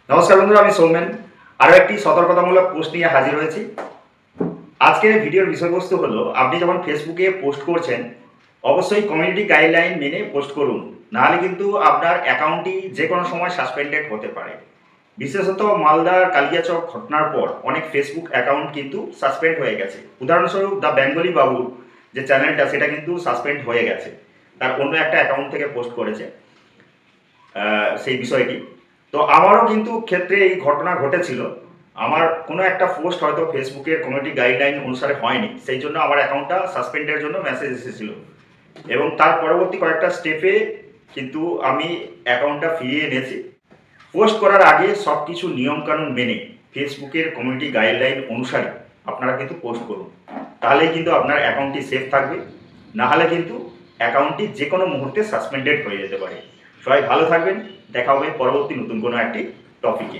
নমস্কার বন্ধুরা, আমি সৌমেন আরও একটি সতর্কতামূলক পোস্ট নিয়ে হাজির হয়েছি। আজকের ভিডিওর বিষয়বস্তু হলো, আপনি যখন ফেসবুকে পোস্ট করছেন অবশ্যই কমিউনিটি গাইডলাইন মেনে পোস্ট করুন, নাহলে কিন্তু আপনার অ্যাকাউন্টটি যে কোনো সময় সাসপেন্ডেড হতে পারে। বিশেষত মালদার কালিয়াচক ঘটনার পর অনেক ফেসবুক অ্যাকাউন্ট কিন্তু সাসপেন্ড হয়ে গেছে। উদাহরণস্বরূপ দ্য বেঙ্গলি বাবু যে চ্যানেলটা, সেটা কিন্তু সাসপেন্ড হয়ে গেছে, তার অন্য একটা অ্যাকাউন্ট থেকে পোস্ট করেছে সেই বিষয়টি। তো আমারও কিন্তু ক্ষেত্রে এই ঘটনা ঘটেছিল। আমার কোনো একটা পোস্ট হয়তো ফেসবুকের কমিউনিটি গাইডলাইন অনুসারে হয়নি, সেই জন্য আমার অ্যাকাউন্টটা সাসপেন্ডের জন্য মেসেজ এসেছিল, এবং তার পরবর্তী কয়েকটা স্টেপে কিন্তু আমি অ্যাকাউন্টটা ফিরিয়ে এনেছি। পোস্ট করার আগে সব কিছু নিয়মকানুন মেনে ফেসবুকের কমিউনিটি গাইডলাইন অনুসারে আপনারা কিন্তু পোস্ট করুন, তাহলেই কিন্তু আপনার অ্যাকাউন্টটি সেফ থাকবে। নাহলে কিন্তু অ্যাকাউন্টটি যে কোনো মুহূর্তে সাসপেন্ডেড হয়ে যেতে পারে। সবাই ভালো থাকবেন, দেখা হবে পরবর্তী নতুন কোনো একটি টপিকে।